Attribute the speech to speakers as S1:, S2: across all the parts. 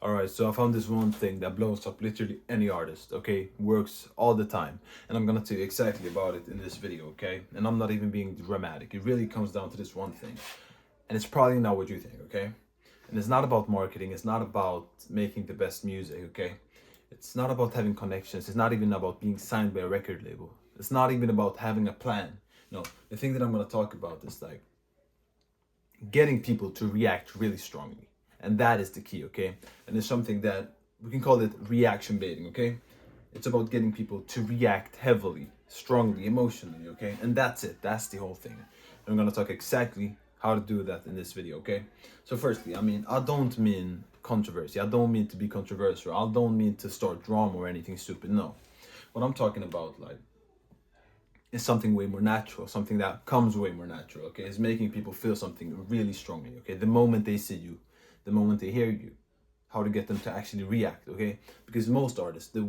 S1: Alright, so I found this one thing that blows up literally any artist, okay? Works all the time. And I'm gonna tell you exactly about it in this video, okay? And I'm not even being dramatic. It really comes down to this one thing. And it's probably not what you think, okay? And it's not about marketing, it's not about making the best music, okay? It's not about having connections, it's not even about being signed by a record label. It's not even about having a plan. No, the thing that I'm gonna talk about is like getting people to react really strongly. And that is the key, okay? And it's something that we can call it reaction baiting, okay? It's about getting people to react heavily, strongly, emotionally, okay? And that's it. That's the whole thing. And I'm gonna talk exactly how to do that in this video, okay? So firstly, I don't mean controversy. I don't mean to be controversial. I don't mean to start drama or anything stupid. No. What I'm talking about, like, is something way more natural, something that comes way more natural, okay? It's making people feel something really strongly, okay? The moment they see you, the moment they hear you, how to get them to actually react, okay? Because most artists, the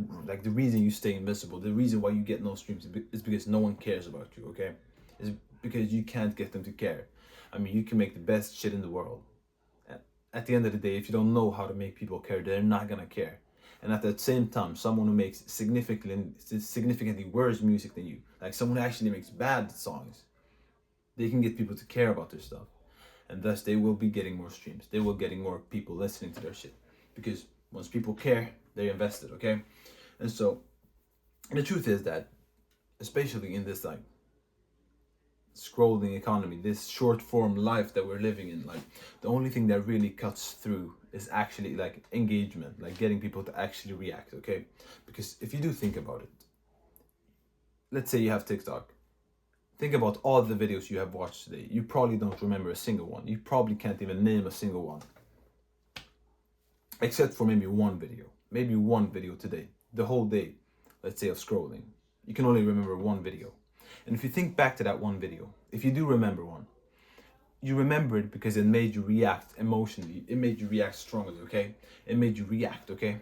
S1: reason you stay invisible, the reason why you get no streams is because no one cares about you, okay? It's because you can't get them to care. I mean, you can make the best shit in the world. At the end of the day, if you don't know how to make people care, they're not gonna care. And at the same time, someone who makes significantly worse music than you, like someone who actually makes bad songs, they can get people to care about their stuff. And thus they will be getting more streams. They will getting more people listening to their shit. Because once people care, they're invested, okay? And so the truth is that, especially in this like scrolling economy, this short form life that we're living in, like the only thing that really cuts through is actually like engagement, like getting people to actually react, okay? Because if you do think about it, let's say you have TikTok. Think about all the videos you have watched today. You probably don't remember a single one. You probably can't even name a single one. Except for maybe one video. Maybe one video today. The whole day, let's say, of scrolling. You can only remember one video. And if you think back to that one video, if you do remember one, you remember it because it made you react emotionally. It made you react strongly, okay? It made you react, okay?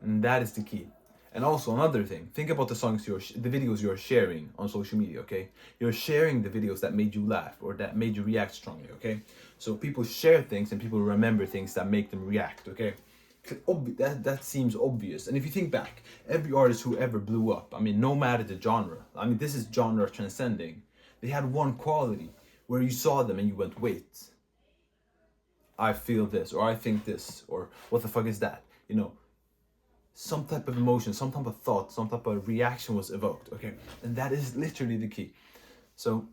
S1: And that is the key. And also another thing, think about the the videos you're sharing on social media, okay? You're sharing the videos that made you laugh or that made you react strongly, okay? So people share things and people remember things that make them react, okay? That seems obvious. And if you think back, every artist who ever blew up, I mean, no matter the genre, I mean, this is genre transcending. They had one quality where you saw them and you went, wait, I feel this, or I think this, or what the fuck is that? You know, some type of emotion, some type of thought, some type of reaction was evoked, okay? And that is literally the key. So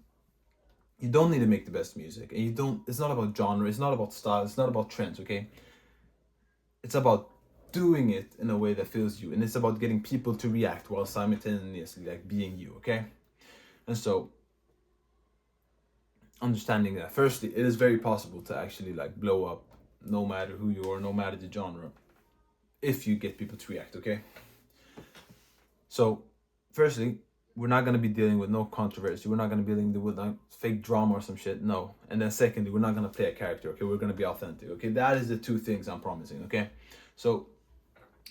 S1: you don't need to make the best music, and it's not about genre, it's not about style, it's not about trends, okay? It's about doing it in a way that feels you, and it's about getting people to react while simultaneously like being you, okay? And so understanding that, firstly, it is very possible to actually like blow up no matter who you are, no matter the genre, if you get people to react, okay? So firstly, we're not gonna be dealing with no controversy. We're not gonna be dealing with like fake drama or some shit. No. And then secondly, we're not gonna play a character. Okay, we're gonna be authentic. Okay, that is the two things I'm promising. Okay, so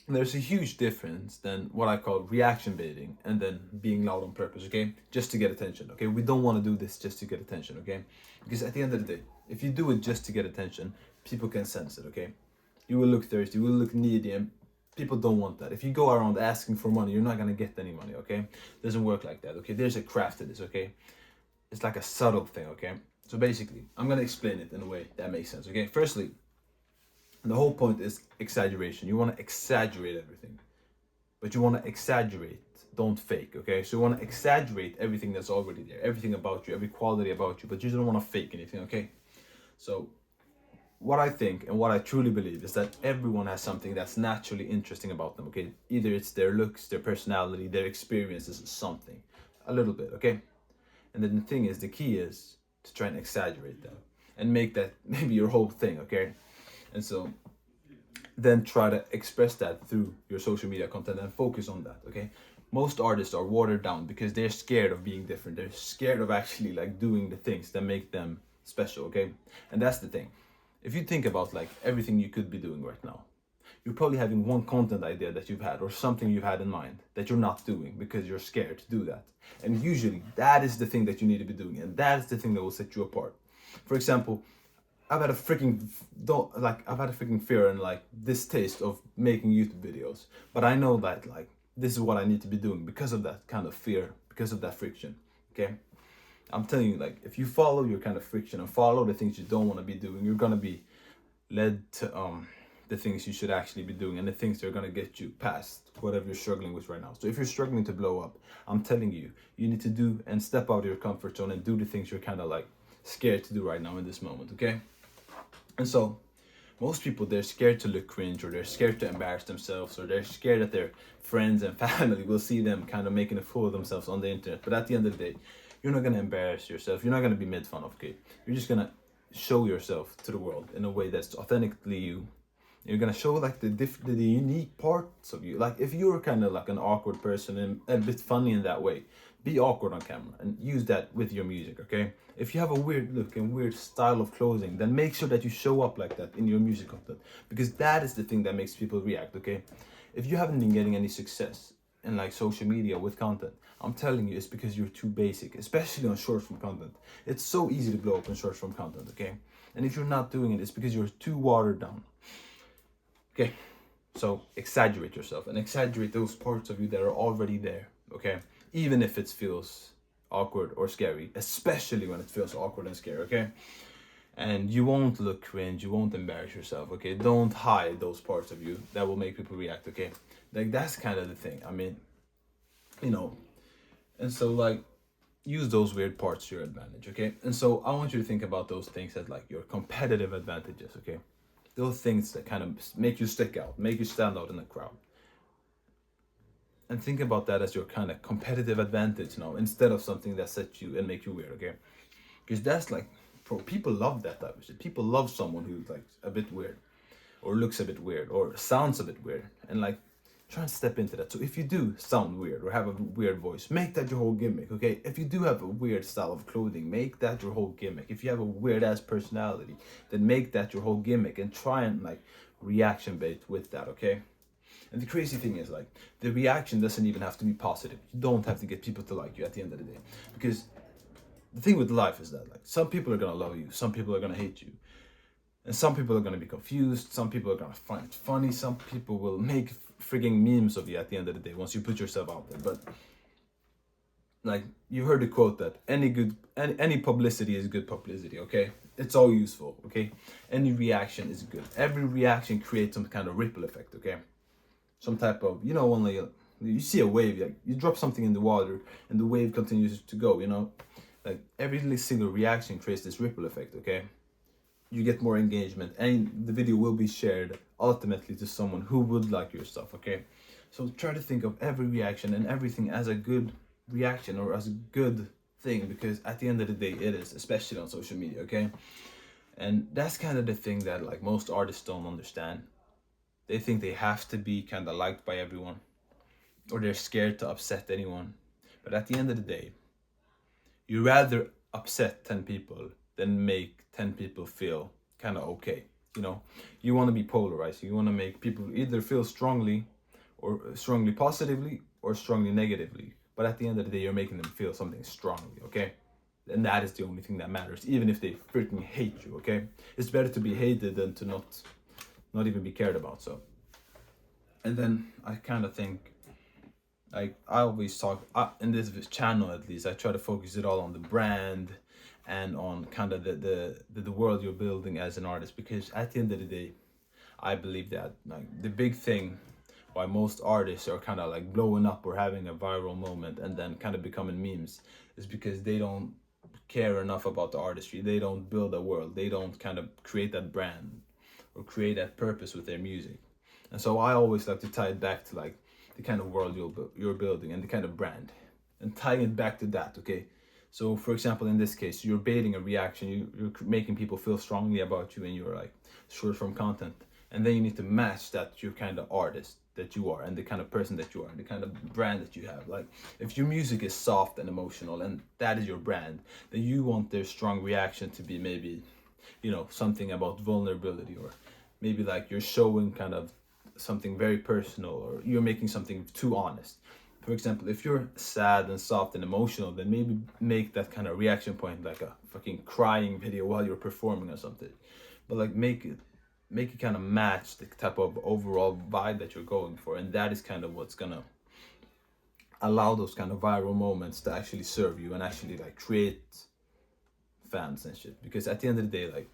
S1: there's a huge difference than what I call reaction baiting and then being loud on purpose. Okay, just to get attention. Okay, we don't want to do this just to get attention. Okay, because at the end of the day, if you do it just to get attention, people can sense it. Okay, you will look thirsty, you will look needy, and people don't want that. If you go around asking for money, you're not gonna get any money, okay? It doesn't work like that, okay? There's a craft to this, okay? It's like a subtle thing, okay? So basically, I'm gonna explain it in a way that makes sense, okay? Firstly, the whole point is exaggeration. You wanna exaggerate everything, but you wanna exaggerate, don't fake, okay? So you wanna exaggerate everything that's already there, everything about you, every quality about you, but you don't wanna fake anything, okay? So what I think and what I truly believe is that everyone has something that's naturally interesting about them, okay? Either it's their looks, their personality, their experiences, something. A little bit, okay? And then the thing is, the key is to try and exaggerate that and make that maybe your whole thing, okay? And so then try to express that through your social media content and focus on that, okay? Most artists are watered down because they're scared of being different. They're scared of actually like doing the things that make them special, okay? And that's the thing. If you think about like everything you could be doing right now, you're probably having one content idea that you've had or something you've had in mind that you're not doing because you're scared to do that. And usually that is the thing that you need to be doing, and that is the thing that will set you apart. For example, I've had a freaking I've had a freaking fear and like distaste of making YouTube videos, but I know that like this is what I need to be doing because of that kind of fear, because of that friction. Okay, I'm telling you, like if you follow your kind of friction and follow the things you don't want to be doing, you're gonna be led to the things you should actually be doing and the things that are gonna get you past whatever you're struggling with right now. So if you're struggling to blow up, I'm telling you, you need to do and step out of your comfort zone and do the things you're kind of like scared to do right now in this moment. Okay. And so most people, they're scared to look cringe, or they're scared to embarrass themselves, or they're scared that their friends and family will see them kind of making a fool of themselves on the internet. But at the end of the day, you're not going to embarrass yourself. You're not going to be made fun of, okay? You're just going to show yourself to the world in a way that's authentically you. You're going to show like the unique parts of you. Like if you're kind of like an awkward person and a bit funny in that way, be awkward on camera and use that with your music, okay? If you have a weird look and weird style of clothing, then make sure that you show up like that in your music content, because that is the thing that makes people react, okay? If you haven't been getting any success in like social media with content, I'm telling you, it's because you're too basic, especially on short form content. It's so easy to blow up on short form content, okay? And if you're not doing it, it's because you're too watered down. Okay, so exaggerate yourself and exaggerate those parts of you that are already there, okay? Even if it feels awkward or scary, especially when it feels awkward and scary, okay? And you won't look cringe, you won't embarrass yourself, okay? Don't hide those parts of you that will make people react, okay? Like that's kind of the thing. I mean, you know, and so like use those weird parts to your advantage, okay? And so I want you to think about those things as like your competitive advantages, okay? Those things that kind of make you stick out, make you stand out in the crowd. And think about that as your kind of competitive advantage now, instead of something that sets you and make you weird, okay? Because that's like, people love that type of shit. People love someone who's like a bit weird, or looks a bit weird, or sounds a bit weird, and like try and step into that. So if you do sound weird or have a weird voice, make that your whole gimmick, okay? If you do have a weird style of clothing, make that your whole gimmick. If you have a weird ass personality, then make that your whole gimmick and try and like reaction bait with that, okay? And the crazy thing is like the reaction doesn't even have to be positive. You don't have to get people to like you at the end of the day, because the thing with life is that like some people are gonna love you, some people are gonna hate you, and some people are gonna be confused, some people are gonna find it funny, some people will make frigging memes of you at the end of the day once you put yourself out there. But like you heard the quote that any publicity is good publicity, okay? It's all useful, okay? Any reaction is good. Every reaction creates some kind of ripple effect, okay? Some type of, you know, only you see a wave, like you drop something in the water and the wave continues to go, you know? Like every single reaction creates this ripple effect, okay? You get more engagement and the video will be shared ultimately to someone who would like your stuff, okay? So try to think of every reaction and everything as a good reaction or as a good thing, because at the end of the day it is, especially on social media, okay? And that's kind of the thing that like most artists don't understand. They think they have to be kind of liked by everyone, or they're scared to upset anyone. But at the end of the day, you rather upset 10 people than make 10 people feel kind of okay. You know, you want to be polarized. You want to make people either feel strongly or strongly positively or strongly negatively. But at the end of the day, you're making them feel something strongly, okay? And that is the only thing that matters, even if they freaking hate you, okay? It's better to be hated than to not even be cared about. So, and then I kind of think, like I always talk in this channel, at least I try to focus it all on the brand and on kind of the world you're building as an artist, because at the end of the day, I believe that like the big thing why most artists are kind of like blowing up or having a viral moment and then kind of becoming memes is because they don't care enough about the artistry. They don't build a world. They don't kind of create that brand or create that purpose with their music. And so I always like to tie it back to like the kind of world you're building and the kind of brand, and tying it back to that, okay? So for example, in this case, you're baiting a reaction, you're making people feel strongly about you in your like short form content, and then you need to match that to your kind of artist that you are and the kind of person that you are and the kind of brand that you have. Like if your music is soft and emotional and that is your brand, then you want their strong reaction to be maybe, you know, something about vulnerability, or maybe like you're showing kind of something very personal, or you're making something too honest. For example, if you're sad and soft and emotional, then maybe make that kind of reaction point like a fucking crying video while you're performing or something. But like make it kind of match the type of overall vibe that you're going for, and that is kind of what's gonna allow those kind of viral moments to actually serve you and actually like create fans and shit. Because at the end of the day, like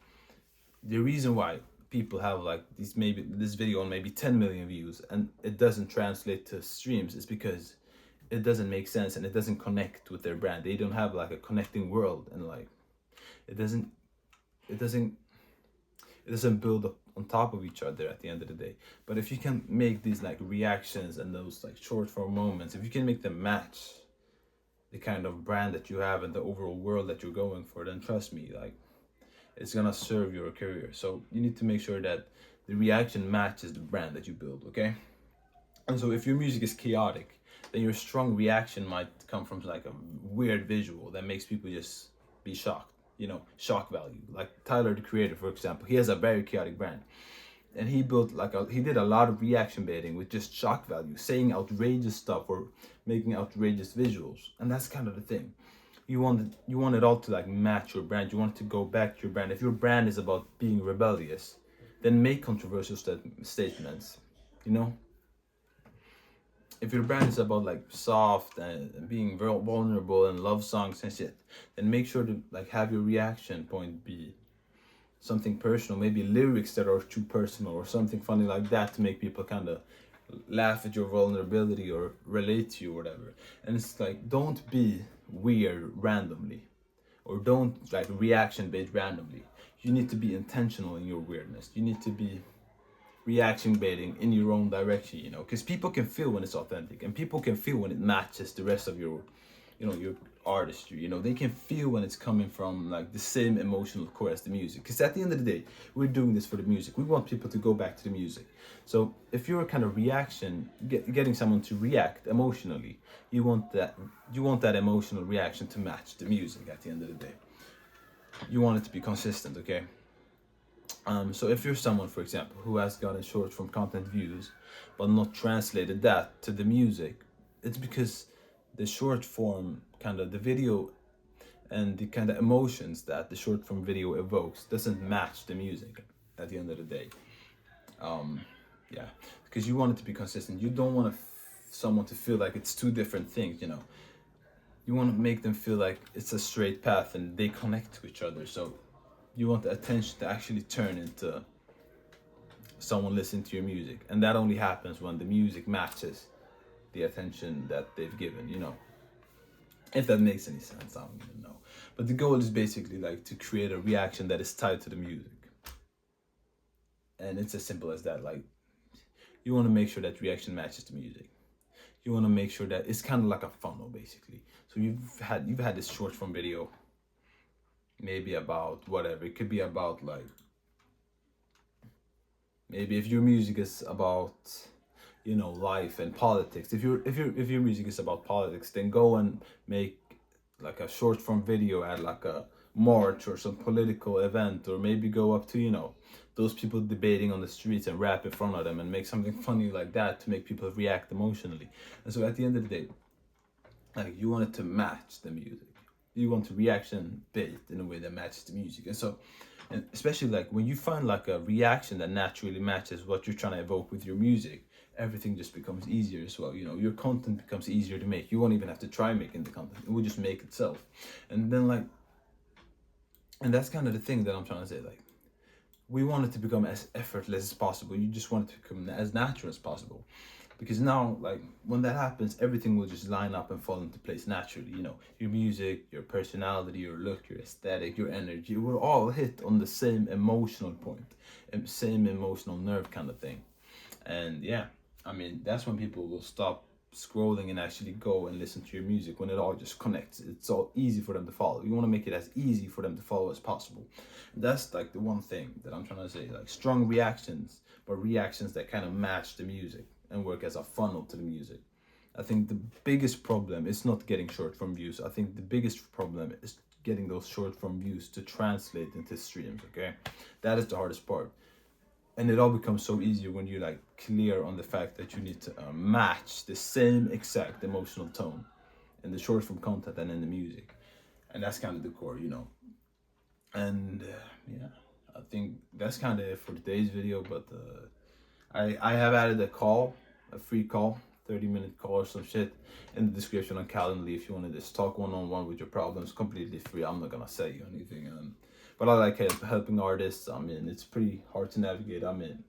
S1: the reason why people have like these, maybe this video on maybe 10 million views and it doesn't translate to streams is because it doesn't make sense and it doesn't connect with their brand. They don't have like a connecting world, and like it doesn't it doesn't it doesn't build up on top of each other at the end of the day. But if you can make these like reactions and those like short form moments, if you can make them match the kind of brand that you have and the overall world that you're going for, then trust me, like it's gonna serve your career. So you need to make sure that the reaction matches the brand that you build, okay? And so if your music is chaotic, then your strong reaction might come from like a weird visual that makes people just be shocked, you know, shock value. Like Tyler the Creator, for example, he has a very chaotic brand. And he built like he did a lot of reaction baiting with just shock value, saying outrageous stuff or making outrageous visuals. And that's kind of the thing. You want it all to like match your brand. You want it to go back to your brand. If your brand is about being rebellious, then make controversial statements, you know? If your brand is about like soft and being very vulnerable and love songs and shit, then make sure to like have your reaction point be something personal, maybe lyrics that are too personal or something funny like that to make people kind of laugh at your vulnerability or relate to you or whatever. And it's like, don't be weird randomly, or don't like reaction based randomly. You need to be intentional in your weirdness. You need to be reaction baiting in your own direction, you know, because people can feel when it's authentic and people can feel when it matches the rest of your, you know, your artistry. You know, they can feel when it's coming from like the same emotional core as the music, because at the end of the day we're doing this for the music. We want people to go back to the music. So if you're a kind of reaction, getting someone to react emotionally, you want that emotional reaction to match the music. At the end of the day, you want it to be consistent, okay? So if you're someone, for example, who has gotten short form content views but not translated that to the music, it's because the short form kind of the video and the kind of emotions that the short form video evokes doesn't match the music at the end of the day. Yeah, because you want it to be consistent. You don't want someone to feel like it's two different things, you know. You want to make them feel like it's a straight path and they connect to each other. So you want the attention to actually turn into someone listening to your music, and that only happens when the music matches the attention that they've given, you know. If that makes any sense, I don't even know. But the goal is basically like to create a reaction that is tied to the music. And it's as simple as that. Like, you want to make sure that reaction matches the music. You want to make sure that it's kind of like a funnel, basically. So you've had this short form video, maybe about whatever. It could be about like, maybe if your music is about, you know, life and politics. If your music is about politics, then go and make like a short form video at like a march or some political event, or maybe go up to, you know, those people debating on the streets and rap in front of them and make something funny like that to make people react emotionally. And so at the end of the day, like, you want it to match the music. You want to reaction bait in a way that matches the music. And so, and especially like when you find like a reaction that naturally matches what you're trying to evoke with your music, everything just becomes easier as well. You know, your content becomes easier to make. You won't even have to try making the content. It will just make itself. And then like, and that's kind of the thing that I'm trying to say. Like, we want it to become as effortless as possible. You just want it to become as natural as possible. Because now, like, when that happens, everything will just line up and fall into place naturally. You know, your music, your personality, your look, your aesthetic, your energy, it will all hit on the same emotional point, and same emotional nerve kind of thing. And yeah, I mean, that's when people will stop scrolling and actually go and listen to your music, when it all just connects. It's all easy for them to follow. You want to make it as easy for them to follow as possible. That's like the one thing that I'm trying to say, like strong reactions, but reactions that kind of match the music and work as a funnel to the music. I think the biggest problem is not getting short form views. I think the biggest problem is getting those short form views to translate into streams, okay? That is the hardest part. And it all becomes so easier when you're like clear on the fact that you need to match the same exact emotional tone in the short form content and in the music. And that's kind of the core, you know. And yeah, I think that's kind of it for today's video. But I have added a free call, 30-minute call or some shit in the description on Calendly if you want to just talk one-on-one with your problems, completely free. I'm not gonna sell you anything. But I like helping artists. I mean, it's pretty hard to navigate. I mean,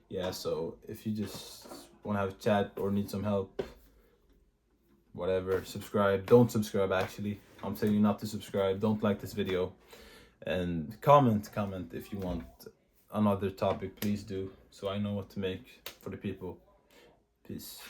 S1: yeah, so if you just want to have a chat or need some help, whatever, subscribe. Don't subscribe, actually. I'm telling you not to subscribe. Don't like this video. And comment if you want another topic, please do, so I know what to make for the people. Peace.